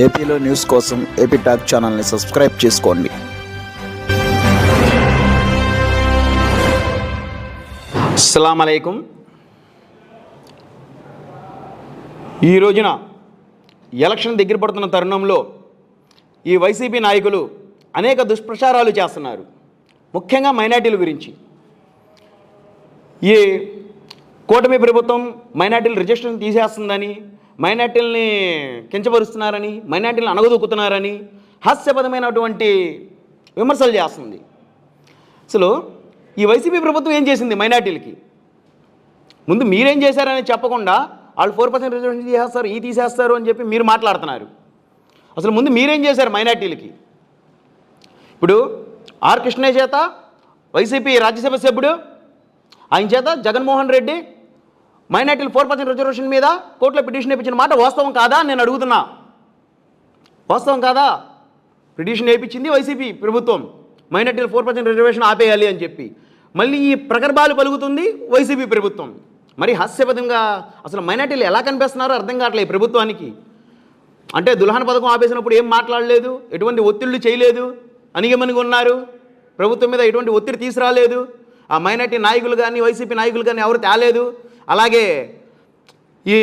ఏపీలో న్యూస్ కోసం AP talk ఛానల్ని సబ్స్క్రైబ్ చేసుకోండి. అస్సలాము అలైకుం. ఈ రోజున ఎలక్షన్ దగ్గర పడుతున్న తరుణంలో ఈ వైసీపీ నాయకులు అనేక దుష్ప్రచారాలు చేస్తున్నారు, ముఖ్యంగా మైనార్టీల గురించి. ఈ కూటమి ప్రభుత్వం మైనార్టీల రిజిస్ట్రేషన్ తీసేస్తుందని, మైనార్టీలని కించపరుస్తున్నారని, మైనార్టీలను అణగదొక్కుతున్నారని హాస్యపదమైనటువంటి విమర్శలు చేస్తుంది. అసలు ఈ వైసీపీ ప్రభుత్వం ఏం చేసింది మైనార్టీలకి? ముందు మీరేం చేశారని చెప్పకుండా వాళ్ళు 4% రిజర్వేషన్ తీసేస్తారు, తీసేస్తారు అని చెప్పి మీరు మాట్లాడుతున్నారు. అసలు ముందు మీరేం చేశారు మైనార్టీలకి? ఇప్పుడు ఆర్ కృష్ణయ్య చేత వైసీపీ రాజ్యసభ సభ్యుడు, ఆయన చేత జగన్మోహన్ రెడ్డి మైనార్టీలు 4% రిజర్వేషన్ మీద కోర్టులో పిటిషన్ వేయించిన మాట వాస్తవం కాదా నేను అడుగుతున్నా? వాస్తవం కాదా? పిటిషన్ వేయించింది వైసీపీ ప్రభుత్వం, మైనార్టీలు 4% రిజర్వేషన్ ఆపేయాలి అని చెప్పి. మళ్ళీ ఈ ప్రగర్భాలు పలుకుతుంది వైసీపీ ప్రభుత్వం. మరి హాస్యపదంగా అసలు మైనార్టీలు ఎలా కనిపిస్తున్నారో అర్థం కావట్లేదు ఈ ప్రభుత్వానికి. అంటే దుల్హన్ పథకం ఆపేసినప్పుడు ఏం మాట్లాడలేదు, ఎటువంటి ఒత్తిళ్లు చేయలేదు, అణిగమణిగి ఉన్నారు, ప్రభుత్వం మీద ఎటువంటి ఒత్తిడి తీసుకురాలేదు. ఆ మైనార్టీ నాయకులు కానీ వైసీపీ నాయకులు కానీ ఎవరు తేలేదు. అలాగే ఈ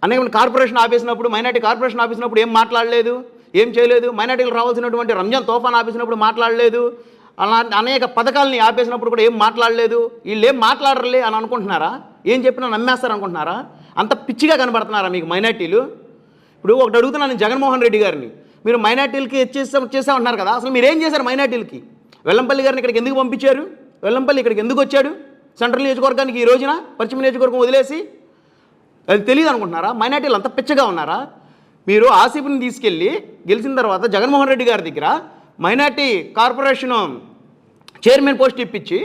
అనేక కార్పొరేషన్ ఆపేసినప్పుడు, మైనార్టీ కార్పొరేషన్ ఆపేసినప్పుడు ఏం మాట్లాడలేదు, ఏం చేయలేదు. మైనార్టీలు రావాల్సినటువంటి రంజాన్ తోఫాన్ ఆపేసినప్పుడు మాట్లాడలేదు. అలా అనేక పథకాలని ఆపేసినప్పుడు కూడా ఏం మాట్లాడలేదు. వీళ్ళు ఏం మాట్లాడరులే అని అనుకుంటున్నారా? ఏం చెప్పినా నమ్మేస్తారు అనుకుంటున్నారా? అంత పిచ్చిగా కనబడుతున్నారా మీకు మైనార్టీలు? ఇప్పుడు ఒకటి అడుగుతున్నాను జగన్మోహన్ రెడ్డి గారిని, మీరు మైనార్టీలకి చేసామంటున్నారు కదా, అసలు మీరు ఏం చేశారు మైనార్టీలకి? వెల్లంపల్లి గారిని ఇక్కడికి ఎందుకు పంపించారు? వెల్లంపల్లి ఇక్కడికి ఎందుకు వచ్చాడు? సెంట్రల్ నియోజకవర్గానికి ఈ రోజున పశ్చిమ నియోజకవర్గం వదిలేసి అది తెలియదు అనుకుంటున్నారా? మైనార్టీలు అంత పిచ్చగా ఉన్నారా? మీరు ఆసిఫ్ని తీసుకెళ్ళి గెలిచిన తర్వాత జగన్మోహన్ రెడ్డి గారి దగ్గర మైనార్టీ కార్పొరేషన్ చైర్మన్ పోస్ట్ ఇప్పించి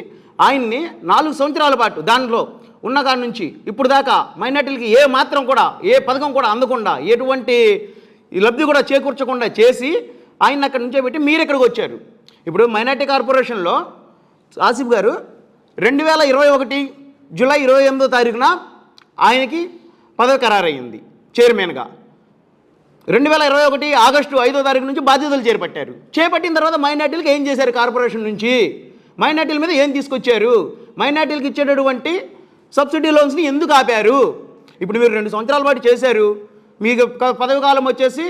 ఆయన్ని 4 సంవత్సరాల పాటు దాంట్లో ఉన్న కాడి నుంచి ఇప్పుడు దాకా మైనార్టీలకి ఏ మాత్రం కూడా ఏ పథకం కూడా అందకుండా ఎటువంటి లబ్ధి కూడా చేకూర్చకుండా చేసి ఆయన అక్కడి నుంచే పెట్టి మీరు ఇక్కడికి వచ్చారు. ఇప్పుడు మైనార్టీ కార్పొరేషన్లో ఆసిఫ్ గారు 2021 జూలై 28వ తారీఖున ఆయనకి పదవి ఖరారయ్యింది చైర్మన్గా. 2021 ఆగస్టు 5వ తారీఖు నుంచి బాధ్యతలు చేపట్టిన తర్వాత మైనార్టీలకు ఏం చేశారు? కార్పొరేషన్ నుంచి మైనార్టీల మీద ఏం తీసుకొచ్చారు? మైనార్టీలకు ఇచ్చేటటువంటి సబ్సిడీ లోన్స్ని ఎందుకు ఆపారు? ఇప్పుడు మీరు 2 సంవత్సరాల పాటు చేశారు, మీకు పదవి కాలం వచ్చేసి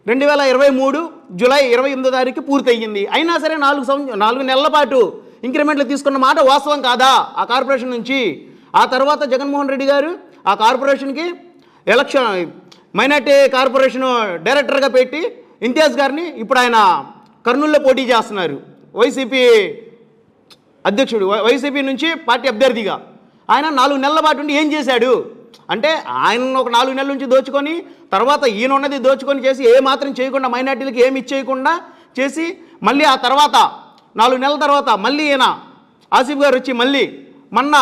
2023 జూలై 28వ తారీఖు పూర్తయింది. అయినా సరే 4 నెలల పాటు ఇంక్రిమెంట్లు తీసుకున్న మాట వాస్తవం కాదా ఆ కార్పొరేషన్ నుంచి? ఆ తర్వాత జగన్మోహన్ రెడ్డి గారు ఆ కార్పొరేషన్కి మైనార్టీ కార్పొరేషన్ డైరెక్టర్గా పెట్టి ఇంతియాజ్ గారిని ఇప్పుడు ఆయన కర్నూలులో పోటీ చేస్తున్నారు, వైసీపీ అధ్యక్షుడు, వైసీపీ నుంచి పార్టీ అభ్యర్థిగా. ఆయన 4 నెలల పాటు ఉండి ఏం చేశాడు? అంటే ఆయన ఒక 4 నెలల నుంచి దోచుకొని తర్వాత ఈయన ఉన్నది దోచుకొని చేసి ఏ మాత్రం చేయకుండా మైనార్టీలకి ఏమి ఇచ్చేయకుండా చేసి మళ్ళీ ఆ తర్వాత 4 నెలల తర్వాత మళ్ళీ ఈయన ఆసిఫ్ గారు వచ్చి మళ్ళీ మొన్న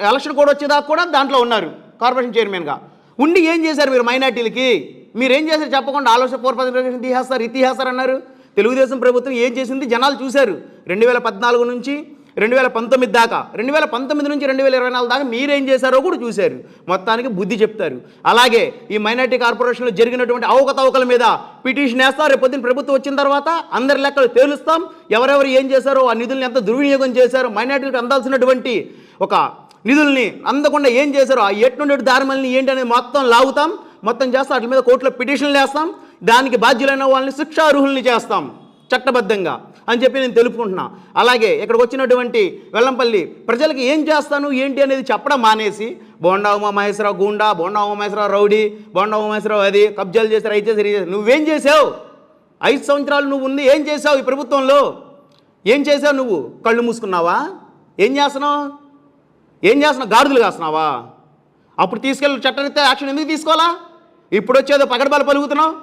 ఎలక్షన్ కూడా వచ్చేదాకా కూడా దాంట్లో ఉన్నారు కార్పొరేషన్ చైర్మన్గా ఉండి ఏం చేశారు మీరు మైనార్టీలకి? మీరేం చేశారు చెప్పకుండా ఆలోచన 4% రిజర్వేషన్ తీసేస్తారు అన్నారు. తెలుగుదేశం ప్రభుత్వం ఏం చేసింది జనాలు చూశారు. 2014 నుంచి 2019 దాకా, 2019 నుంచి 2024 దాకా మీరేం చేశారో కూడా చూశారు. మొత్తానికి బుద్ధి చెప్తారు. అలాగే ఈ మైనార్టీ కార్పొరేషన్లో జరిగినటువంటి అవకతవకల మీద పిటిషన్ వేస్తారు. రేపు పొద్దున్న ప్రభుత్వం వచ్చిన తర్వాత అందరి లెక్కలు తేలుస్తాం. ఎవరెవరు ఏం చేశారో, ఆ నిధుల్ని ఎంత దుర్వినియోగం చేశారో, మైనార్టీలకు అందాల్సినటువంటి ఒక నిధుల్ని అందకుండా ఏం చేశారో, ఆ ఎటువంటి దారుమల్ని ఏంటి అనేది మొత్తం లాగుతాం, మొత్తం చేస్తాం. వాటి మీద కోర్టులో పిటిషన్లు వేస్తాం. దానికి బాధ్యులైన వాళ్ళని శిక్షార్హుల్ని చేస్తాం చట్టబద్ధంగా అని చెప్పి నేను తెలుపుకుంటున్నా. అలాగే ఇక్కడికి వచ్చినటువంటి వెల్లంపల్లి ప్రజలకు ఏం చేస్తాను ఏంటి అనేది చెప్పడం మానేసి బోండా ఉమామహేశ్వరరావు గూండా, బోండా ఉమామహేశ్వరరావు రౌడీ, బోండా ఉమామహేశ్వరరావు అది కబ్జాలు చేశారు, అవి చేశారు. నువ్వేం చేసావు? 5 సంవత్సరాలు నువ్వు ఉంది, ఏం చేసావు ఈ ప్రభుత్వంలో? ఏం చేసావు నువ్వు? కళ్ళు మూసుకున్నావా? ఏం చేస్తున్నావు? గాడిదలు కాస్తున్నావా? అప్పుడు తీసుకెళ్ళి చట్టరీత్యా యాక్షన్ ఎందుకు తీసుకోవాలా? ఇప్పుడు వచ్చేదో పగడబాలు పలుకుతున్నావు.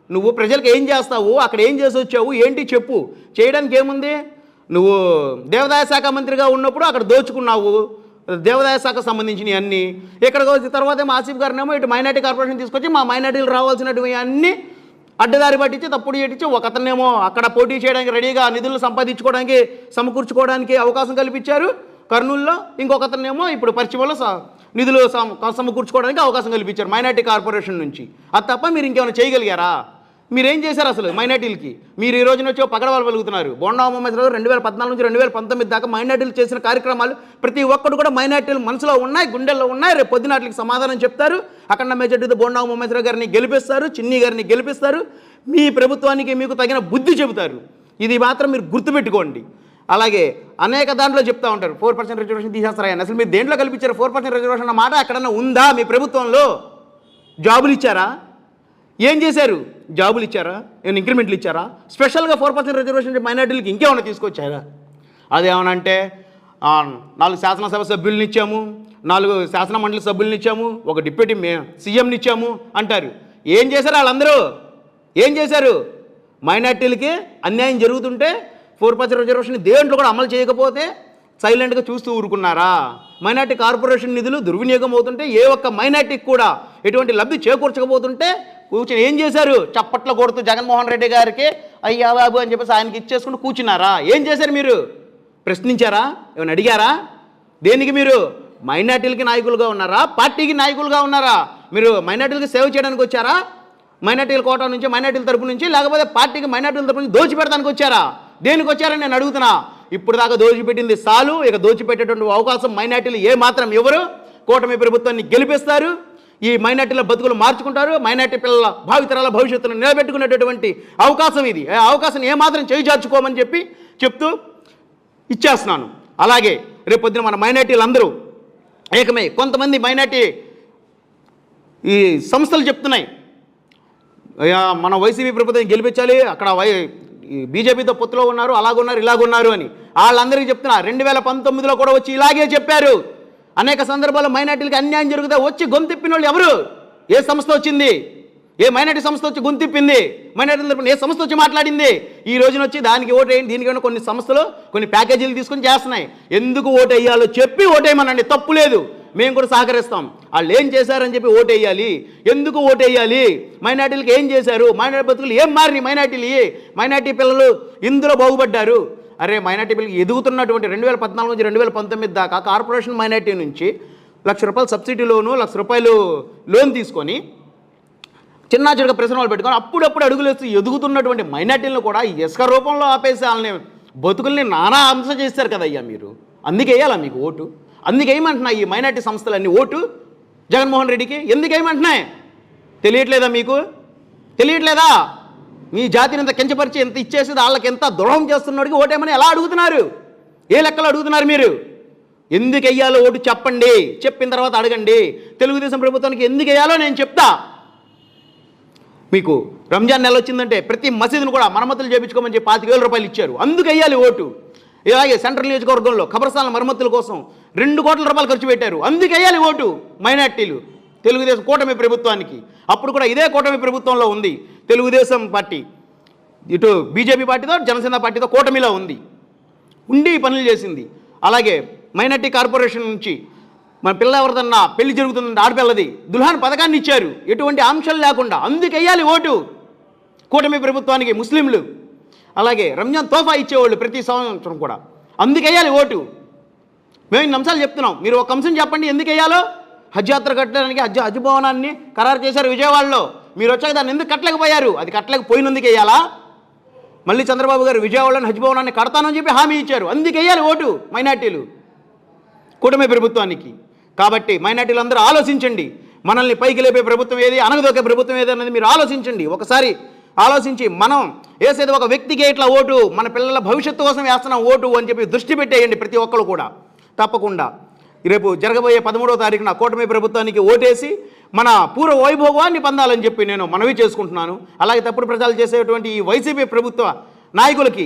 నువ్వు ప్రజలకు ఏం చేస్తావు, అక్కడ ఏం చేసి వచ్చావు ఏంటి చెప్పు. చేయడానికి ఏముంది? నువ్వు దేవాదాయ శాఖ మంత్రిగా ఉన్నప్పుడు అక్కడ దోచుకున్నావు దేవాదాయ శాఖకు సంబంధించినవి అన్నీ. ఇక్కడికి వచ్చిన తర్వాత ఆసిఫ్ గారినేమో ఇటు మైనార్టీ కార్పొరేషన్ తీసుకొచ్చి మా మైనార్టీలు రావాల్సినటువంటి అన్నీ అడ్డదారి పట్టించి తప్పుడు చేయించి ఒకతనేమో అక్కడ పోటీ చేయడానికి రెడీగా నిధులు సంపాదించుకోవడానికి సమకూర్చుకోవడానికి అవకాశం కల్పించారు కర్నూలులో. ఇంకొకతనేమో ఇప్పుడు పశ్చిమలో నిధులు సమకూర్చుకోవడానికి అవకాశం కల్పించారు మైనార్టీ కార్పొరేషన్ నుంచి. అది తప్ప మీరు ఇంకేమైనా చేయగలిగారా? మీరేం చేశారు అసలు మైనార్టీలకి? మీరు ఈ రోజున వచ్చి పగడవాళ్ళు వెలుగుతున్నారు. బోండా ఉమామహేశ్వరరావు 2014 నుంచి 2019 దాకా మైనార్టీలు చేసిన కార్యక్రమాలు ప్రతి ఒక్కరు కూడా మైనార్టీలు మనసులో ఉన్నాయి, గుండెల్లో ఉన్నాయి. రేపు పొద్దునాటికి సమాధానం చెప్తారు. అఖండ మెజార్టీతో బోండా ఉమామహేశ్వరరావు గారిని గెలిపిస్తారు, చిన్ని గారిని గెలిపిస్తారు. మీ ప్రభుత్వానికి మీకు తగిన బుద్ధి చెబుతారు. ఇది మాత్రం మీరు గుర్తుపెట్టుకోండి. అలాగే అనేక దాంట్లో చెప్తా ఉంటారు 4% రిజర్వేషన్ తీసేస్తారని. అసలు మీరు దేంట్లో కల్పించారు 4% రిజర్వేషన్ అన్న మాట ఎక్కడన్నా ఉందా మీ ప్రభుత్వంలో? జాబులు ఇచ్చారా? ఏం చేశారు? జాబులు ఇచ్చారా? ఏమైనా ఇంక్రిమెంట్లు ఇచ్చారా? స్పెషల్గా 4% రిజర్వేషన్ మైనార్టీలకి ఇంకేమైనా తీసుకొచ్చారా? అదేమనంటే 4 శాసనసభ సభ్యుల్ని ఇచ్చాము, 4 శాసన మండలి సభ్యుల్ని ఇచ్చాము, ఒక డిప్యూటీ సీఎంని ఇచ్చాము అంటారు. ఏం చేశారు వాళ్ళందరూ? ఏం చేశారు? మైనార్టీలకి అన్యాయం జరుగుతుంటే 4% రిజర్వేషన్ దేంట్లో కూడా అమలు చేయకపోతే సైలెంట్గా చూస్తూ ఊరుకున్నారా? మైనార్టీ కార్పొరేషన్ నిధులు దుర్వినియోగం అవుతుంటే ఏ ఒక్క మైనార్టీకి కూడా ఎటువంటి లబ్ధి చేకూర్చకపోతుంటే కూర్చొని ఏం చేశారు? చప్పట్లు కొడుతూ జగన్మోహన్ రెడ్డి గారికి అయ్యా బాబు అని చెప్పేసి ఆయనకి ఇచ్చేసుకుంటూ కూర్చున్నారా? ఏం చేశారు మీరు? ప్రశ్నించారా? ఏమైనా అడిగారా? దేనికి మీరు మైనార్టీలకి నాయకులుగా ఉన్నారా? పార్టీకి నాయకులుగా ఉన్నారా? మీరు మైనార్టీలకి సేవ చేయడానికి వచ్చారా? మైనార్టీల కోటా నుంచి, మైనార్టీల తరపు నుంచి, లేకపోతే పార్టీకి మైనార్టీల తరపు నుంచి దోచిపెడతానికి వచ్చారా? దేనికి వచ్చారని నేను అడుగుతున్నా. ఇప్పుడు దాకా దోచిపెట్టింది చాలు. ఇక దోచిపెట్టేటువంటి అవకాశం మైనార్టీలు ఏ మాత్రం ఎవరు? కూటమి ప్రభుత్వాన్ని గెలిపిస్తారు. ఈ మైనార్టీల బతుకులు మార్చుకుంటారు. మైనార్టీ పిల్లల భావితరాల భవిష్యత్తును నిలబెట్టుకునేటటువంటి అవకాశం ఇది. ఆ అవకాశం ఏమాత్రం చేజార్చుకోమని చెప్తూ ఇచ్చేస్తున్నాను. అలాగే రేపు పొద్దున మన మైనార్టీలు అందరూ ఏకమై కొంతమంది మైనార్టీ ఈ సంస్థలు చెప్తున్నాయి మన వైసీపీ ప్రభుత్వం గెలిపించాలి, అక్కడ బీజేపీతో పొత్తులో ఉన్నారు, అలాగున్నారు, ఇలాగున్నారు అని వాళ్ళందరికీ చెప్తున్నా. 2019లో కూడా వచ్చి ఇలాగే చెప్పారు. అనేక సందర్భాల్లో మైనార్టీలకి అన్యాయం జరిగితే వచ్చి గొంతిప్పిన వాళ్ళు ఎవరు? ఏ సంస్థ వచ్చింది? ఏ మైనార్టీ సంస్థ వచ్చి గొంతిప్పింది? మైనార్టీల తరపున ఏ సంస్థ వచ్చి మాట్లాడింది? ఈ రోజున వచ్చి దానికి ఓటేయండి, దీనికి కొన్ని సంస్థలు కొన్ని ప్యాకేజీలు తీసుకొని చేస్తున్నాయి. ఎందుకు ఓటు వేయాలో చెప్పి ఓటేయమనండి, తప్పు లేదు, మేము కూడా సహకరిస్తాం. వాళ్ళు ఏం చేశారని చెప్పి ఓటేయాలి. ఎందుకు ఓటేయాలి? మైనార్టీలకు ఏం చేశారు? మైనార్టీ బతుకులు ఏం మారినాయి? మైనార్టీ పిల్లలు ఇందులో బాగుపడ్డారు. అరే మైనార్టీ పిల్లలకి ఎదుగుతున్నటువంటి 2014 నుంచి 2019 దాకా కార్పొరేషన్ మైనార్టీ నుంచి ₹1,00,000 సబ్సిడీ లోను, ₹1,00,000 లోన్ తీసుకొని చిన్న చిన్న ప్రశ్నలు పెట్టుకొని అప్పుడప్పుడు అడుగులేస్తూ ఎదుగుతున్నటువంటి మైనార్టీలను కూడా ఇసుక రూపంలో ఆపేసి వాళ్ళని బతుకుల్ని నానా అంశ చేస్తారు కదయ్యా మీరు. అందుకే వేయాలా మీకు ఓటు? అందుకే ఏమంటున్నాయి ఈ మైనార్టీ సంస్థలన్నీ ఓటు జగన్మోహన్ రెడ్డికి? ఎందుకు ఏమంటున్నాయి? తెలియట్లేదా మీకు? తెలియట్లేదా? మీ జాతిని ఎంత కించపరిచి ఎంత ఇచ్చేసి వాళ్ళకి ఎంత ద్రోహం చేస్తున్నోడికి ఓటేమని ఎలా అడుగుతున్నారు? ఏ లెక్కలు అడుగుతున్నారు మీరు? ఎందుకు వెయ్యాలో ఓటు చెప్పండి, చెప్పిన తర్వాత అడగండి. తెలుగుదేశం ప్రభుత్వానికి ఎందుకు వేయాలో నేను చెప్తా. మీకు రంజాన్ నెల వచ్చిందంటే ప్రతి మసీదును కూడా మరమ్మతులు చేయించుకోమని చెప్పి ₹25,000 ఇచ్చారు. అందుకు వేయాలి ఓటు. ఇలాగే సెంట్రల్ నియోజకవర్గంలో ఖబర్స్థానాల మరమ్మతుల కోసం ₹2 కోట్ల ఖర్చు పెట్టారు. అందుకు వేయాలి ఓటు మైనార్టీలు తెలుగుదేశం కూటమి ప్రభుత్వానికి. అప్పుడు కూడా ఇదే కూటమి ప్రభుత్వంలో ఉంది తెలుగుదేశం పార్టీ, ఇటు బీజేపీ పార్టీతో జనసేన పార్టీతో కూటమిలో ఉండి పనులు చేసింది. అలాగే మైనార్టీ కార్పొరేషన్ నుంచి మన పిల్ల ఎవరిదన్నా పెళ్లి జరుగుతుందంటే ఆడపిల్లది దుల్హాన్ పథకాన్ని ఇచ్చారు, ఎటువంటి ఆంక్షలు లేకుండా. అందుకు వేయాలి ఓటు కూటమి ప్రభుత్వానికి ముస్లింలు. అలాగే రంజాన్ తోఫా ఇచ్చేవాళ్ళు ప్రతి సంవత్సరం కూడా, అందుకు వేయాలి ఓటు. మేము ఇన్ని అంశాలు చెప్తున్నాం, మీరు ఒక అంశం చెప్పండి ఎందుకు వేయాలో. హజ్ యాత్ర కట్టడానికి హజ్ భవనాన్ని ఖరారు చేశారు విజయవాడలో. మీరు వచ్చాక దాన్ని ఎందుకు కట్టలేకపోయారు? అది కట్టలేకపోయినందుకు వేయాలా? మళ్ళీ చంద్రబాబు గారు విజయవాడలోని హజ్ భవనాన్ని కడతానని చెప్పి హామీ ఇచ్చారు. అందుకు వేయాలి ఓటు మైనార్టీలు కూటమి ప్రభుత్వానికి. కాబట్టి మైనార్టీలు అందరూ ఆలోచించండి. మనల్ని పైకి లేపే ప్రభుత్వం ఏది, అనగదొక్కే ప్రభుత్వం ఏది అన్నది మీరు ఆలోచించండి. ఒకసారి ఆలోచించి మనం వేసేది ఒక వ్యక్తికి ఇట్లా ఓటు, మన పిల్లల భవిష్యత్తు కోసం వేస్తున్నాం ఓటు అని చెప్పి దృష్టి పెట్టేయండి ప్రతి ఒక్కరు కూడా. తప్పకుండా రేపు జరగబోయే 13వ తారీఖున కూటమి ప్రభుత్వానికి ఓటేసి మన పూర్వ వైభోగాన్ని పొందాలని చెప్పి నేను మనవి చేసుకుంటున్నాను. అలాగే తప్పుడు ప్రచారాలు చేసేటువంటి ఈ వైసీపీ ప్రభుత్వ నాయకులకి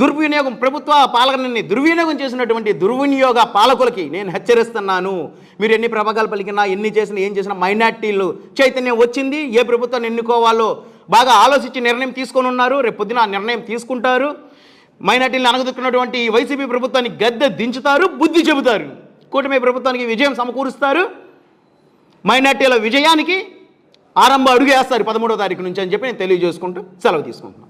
దుర్వినియోగం, ప్రభుత్వ పాలనని దుర్వినియోగం చేసినటువంటి దుర్వినియోగ పాలకులకి నేను హెచ్చరిస్తున్నాను. మీరు ఎన్ని ప్రభాకాలు పలికినా, ఎన్ని చేసినా, ఏం చేసినా మైనార్టీలు చైతన్యం వచ్చింది. ఏ ప్రభుత్వాన్ని ఎన్నుకోవాలో బాగా ఆలోచించి నిర్ణయం తీసుకొని ఉన్నారు. రేపు పొద్దున నిర్ణయం తీసుకుంటారు. మైనార్టీలను అనగదొక్కున్నటువంటి వైసీపీ ప్రభుత్వాన్ని గద్దె దించుతారు, బుద్ధి చెబుతారు. కూటమి ప్రభుత్వానికి విజయం సమకూరుస్తారు. మైనార్టీల విజయానికి ఆరంభ అడుగు వేస్తారు 13వ తారీఖు నుంచి అని చెప్పి నేను తెలియజేసుకుంటూ సెలవు తీసుకుంటున్నాను.